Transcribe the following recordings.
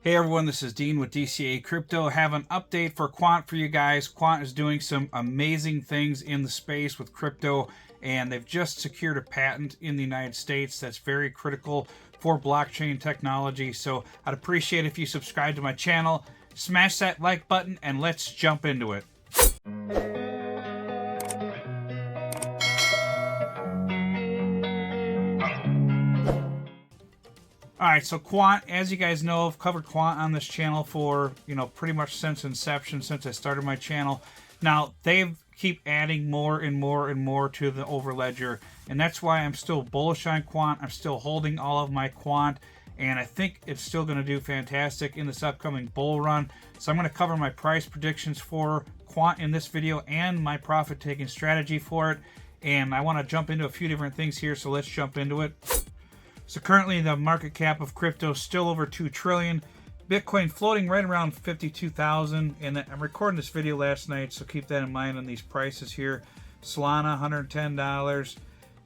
Hey everyone, this is Dean with DCA Crypto. Have an update for Quant for you guys. Quant is doing some amazing things in the space with crypto, and they've just secured a patent in the United States that's very critical for blockchain technology. So I'd appreciate if you subscribe to my channel, smash that like button, and let's jump into it. Alright, so Quant, as you guys know, I've covered Quant on this channel for, pretty much since inception, since I started my channel. Now, they keep adding more and more and more to the overledger, and that's why I'm still bullish on Quant. I'm still holding all of my Quant, and I think it's still going to do fantastic in this upcoming bull run. So I'm going to cover my price predictions for Quant in this video and my profit-taking strategy for it. And I want to jump into a few different things here, so let's jump into it. So currently the market cap of crypto is still over 2 trillion. Bitcoin floating right around 52,000. And I'm recording this video last night, so keep that in mind on these prices here. Solana, $110.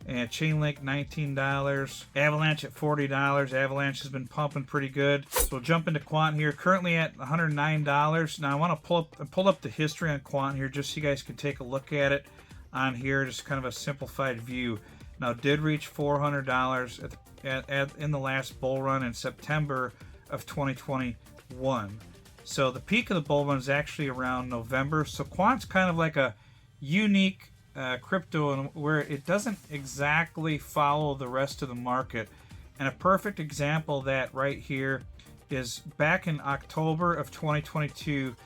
And Chainlink, $19. Avalanche at $40. Avalanche has been pumping pretty good. So we'll jump into Quant here. Currently at $109. Now I want to pull up the history on Quant here just so you guys can take a look at it on here. Just kind of a simplified view. Now it did reach $400 in the last bull run in September of 2021. So the peak of the bull run is actually around November. So Quant's kind of like a unique crypto where it doesn't exactly follow the rest of the market. And a perfect example of that right here is back in October of 2022,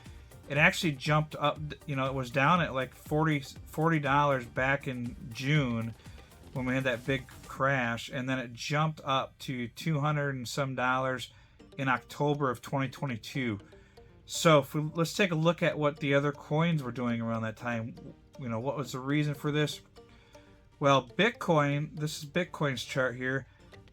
it actually jumped up. It was down at like $40 back in June when we had that big crash, and then it jumped up to $200 and some in October of 2022. So let's take a look at what the other coins were doing around that time. What was the reason for this? Well, Bitcoin, this is Bitcoin's chart here.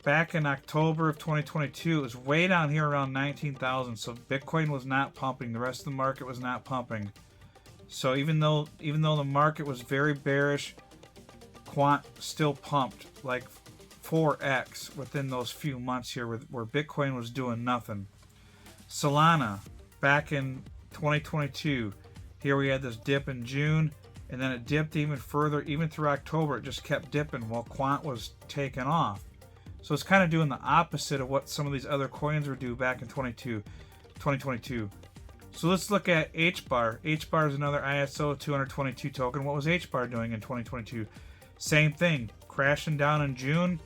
Back in October of 2022, it was way down here around 19,000. So Bitcoin was not pumping. The rest of the market was not pumping. So even though the market was very bearish, Quant still pumped like 4x within those few months here where Bitcoin was doing nothing. Solana, back in 2022, here we had this dip in June, and then it dipped even further. Even through October, it just kept dipping while Quant was taking off. So it's kind of doing the opposite of what some of these other coins were doing back in 2022. So let's look at HBAR. HBAR is another ISO 222 token. What was HBAR doing in 2022? Same thing, crashing down in June,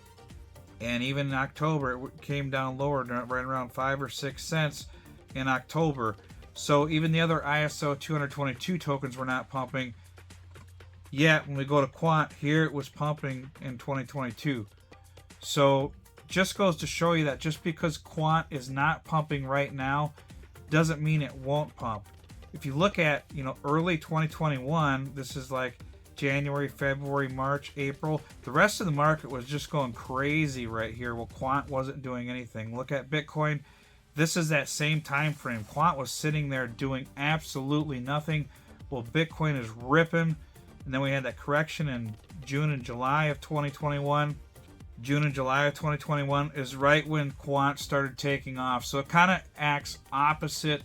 and even in October it came down lower, right around 5 or 6 cents in October. So even the other ISO 222 tokens were not pumping. Yet when we go to Quant, here it was pumping in 2022. So just goes to show you that just because Quant is not pumping right now doesn't mean it won't pump. If you look at early 2021, this is like January, February, March, April. The rest of the market was just going crazy right here. Well, Quant wasn't doing anything. Look at Bitcoin. This is that same time frame. Quant was sitting there doing absolutely nothing. Well, Bitcoin is ripping. And then we had that correction in June and July of 2021. June and July of 2021 is right when Quant started taking off. So it kind of acts opposite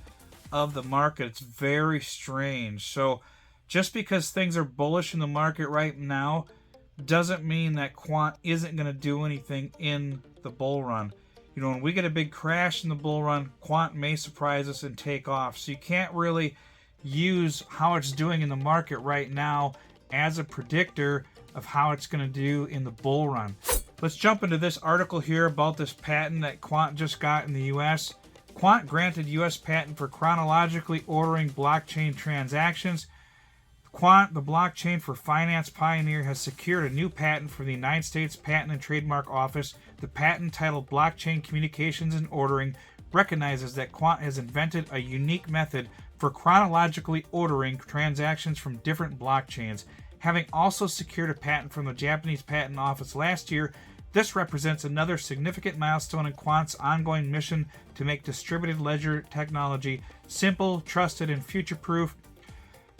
of the market. It's very strange. So just because things are bullish in the market right now doesn't mean that Quant isn't going to do anything in the bull run. When we get a big crash in the bull run, Quant may surprise us and take off. So you can't really use how it's doing in the market right now as a predictor of how it's going to do in the bull run. Let's jump into this article here about this patent that Quant just got in the US. Quant granted US patent for chronologically ordering blockchain transactions. Quant, the blockchain for finance pioneer, has secured a new patent from the United States Patent and Trademark Office. The patent, titled Blockchain Communications and Ordering, recognizes that Quant has invented a unique method for chronologically ordering transactions from different blockchains. Having also secured a patent from the Japanese Patent Office last year, this represents another significant milestone in Quant's ongoing mission to make distributed ledger technology simple, trusted, and future-proof.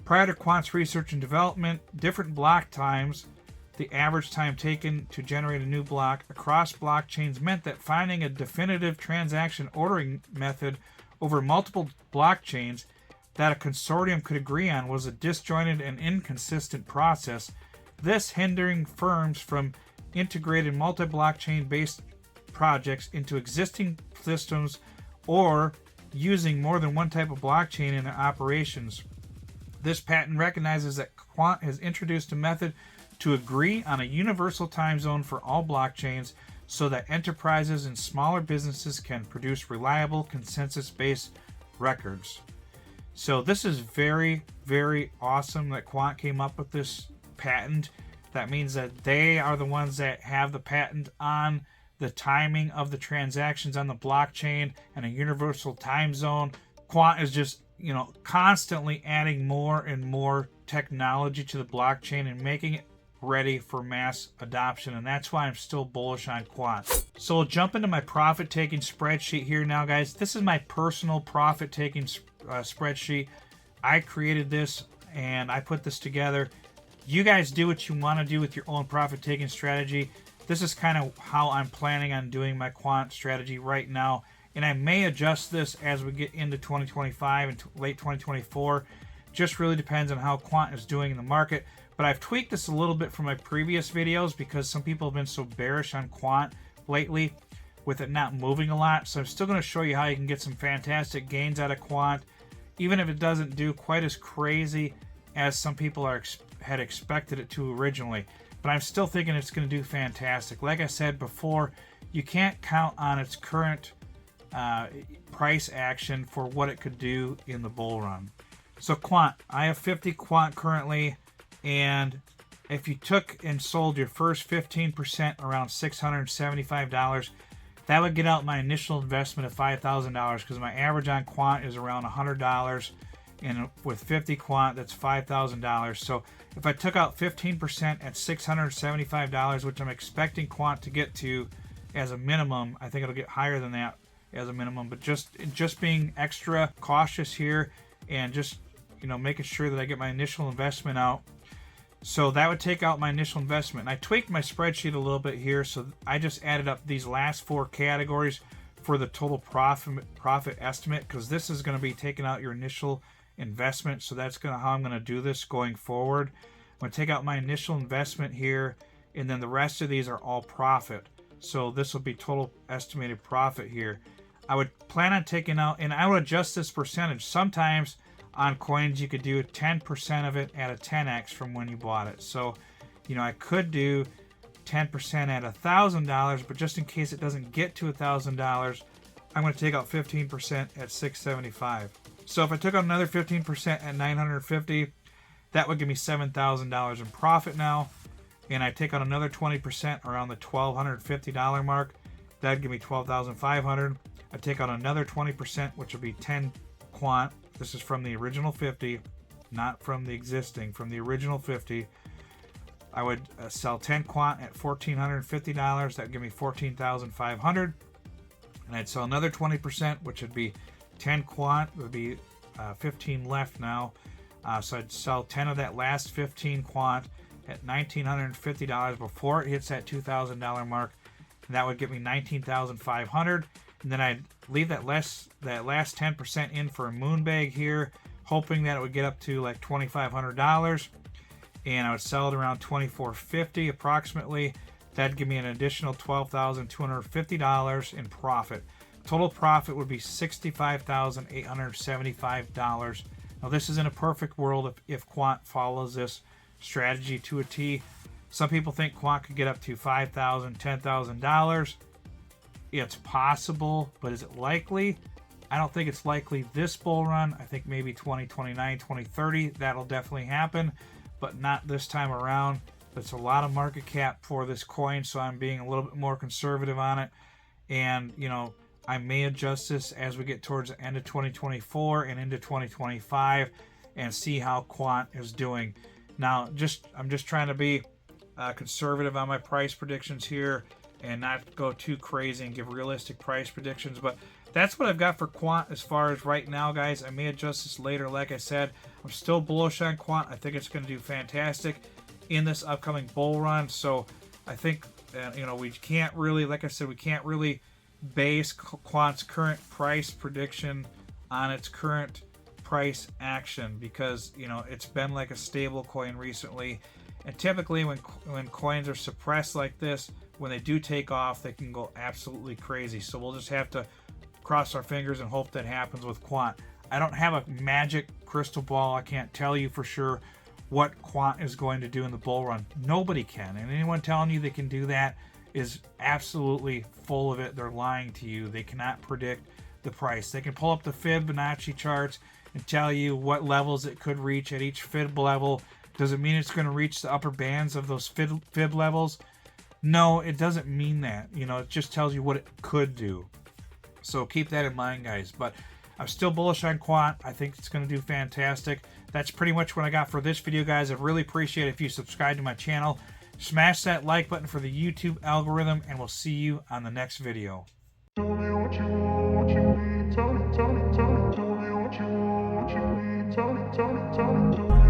Prior to Quant's research and development, different block times the average time taken to generate a new block across blockchains meant that finding a definitive transaction ordering method over multiple blockchains that a consortium could agree on was a disjointed and inconsistent process, this hindering firms from integrating multi-blockchain based projects into existing systems or using more than one type of blockchain in their operations. This patent recognizes that Quant has introduced a method to agree on a universal time zone for all blockchains so that enterprises and smaller businesses can produce reliable, consensus-based records. So this is very, very awesome that Quant came up with this patent. That means that they are the ones that have the patent on the timing of the transactions on the blockchain and a universal time zone. Quant is just, constantly adding more and more technology to the blockchain and making it ready for mass adoption, and that's why I'm still bullish on Quant. So we'll jump into my profit-taking spreadsheet here now, guys. This is my personal profit-taking spreadsheet. I created this and I put this together. You guys do what you want to do with your own profit-taking strategy. This is kind of how I'm planning on doing my Quant strategy right now, and I may adjust this as we get into 2025 and late 2024. Just really depends on how Quant is doing in the market. But I've tweaked this a little bit from my previous videos because some people have been so bearish on Quant lately with it not moving a lot. So I'm still going to show you how you can get some fantastic gains out of Quant, even if it doesn't do quite as crazy as some people had expected it to originally. But I'm still thinking it's going to do fantastic. Like I said before, you can't count on its current price action for what it could do in the bull run. So Quant, I have 50 Quant currently. And if you took and sold your first 15% around $675, that would get out my initial investment of $5,000 because my average on Quant is around $100. And with 50 Quant, that's $5,000. So if I took out 15% at $675, which I'm expecting Quant to get to as a minimum, I think it'll get higher than that as a minimum. But just being extra cautious here and just making sure that I get my initial investment out. So that would take out my initial investment. And I tweaked my spreadsheet a little bit here, so I just added up these last four categories for the total profit estimate, because this is going to be taking out your initial investment. So that's how I'm going to do this going forward. I'm going to take out my initial investment here, and then the rest of these are all profit. So this will be total estimated profit here. I would plan on taking out, and I would adjust this percentage. Sometimes on coins you could do 10% of it at a 10x from when you bought it. So I could do 10% at $1,000, but just in case it doesn't get to $1,000, I'm going to take out 15% at $675. So if I took out another 15% at $950, that would give me $7,000 in profit now. And I take out another 20% around the $1,250 mark, that'd give me $12,500. I take out another 20%, which would be 10 Quant. This is from the original 50, not from the existing, from the original 50. I would sell 10 Quant at $1,450. That would give me $14,500. And I'd sell another 20%, which would be 10 Quant. It would be 15 left now. So I'd sell 10 of that last 15 Quant at $1,950 before it hits that $2,000 mark. And that would give me $19,500. And then I'd leave that last 10% in for a moon bag here, hoping that it would get up to like $2,500. And I would sell it around $2,450 approximately. That'd give me an additional $12,250 in profit. Total profit would be $65,875. Now this is in a perfect world if Quant follows this strategy to a T. Some people think Quant could get up to $5,000, $10,000. It's possible, but is it likely? I don't think it's likely this bull run. I think maybe 2029, 2030, that'll definitely happen, but not this time around. It's a lot of market cap for this coin, so I'm being a little bit more conservative on it. And, I may adjust this as we get towards the end of 2024 and into 2025 and see how Quant is doing. Now, I'm just trying to be conservative on my price predictions here and not go too crazy and give realistic price predictions. But that's what I've got for Quant as far as right now, guys. I may adjust this later. Like I said, I'm still bullish on Quant. I think it's going to do fantastic. in this upcoming bull run. So I think, you know, we can't really, like I said, we can't really base Quant's current price prediction on its current price action, because, you know, it's been like a stable coin recently. And typically when coins are suppressed like this, when they do take off, they can go absolutely crazy. So we'll just have to cross our fingers and hope that happens with Quant. I don't have a magic crystal ball. I can't tell you for sure what Quant is going to do in the bull run. Nobody can. And anyone telling you they can do that is absolutely full of it. They're lying to you. They cannot predict the price. They can pull up the Fibonacci charts and tell you what levels it could reach at each Fib level. Does it mean it's going to reach the upper bands of those Fib levels? No, it doesn't mean that. You know, it just tells you what it could do. So keep that in mind, guys. But I'm still bullish on Quant. I think it's going to do fantastic. That's pretty much what I got for this video, guys. I really appreciate it if you subscribe to my channel. Smash that like button for the YouTube algorithm, and we'll see you on the next video. Tell me what you want, what you need. Tell me, tell me, tell me. Tell me what you want, what you need. Tell me, tell me, tell me.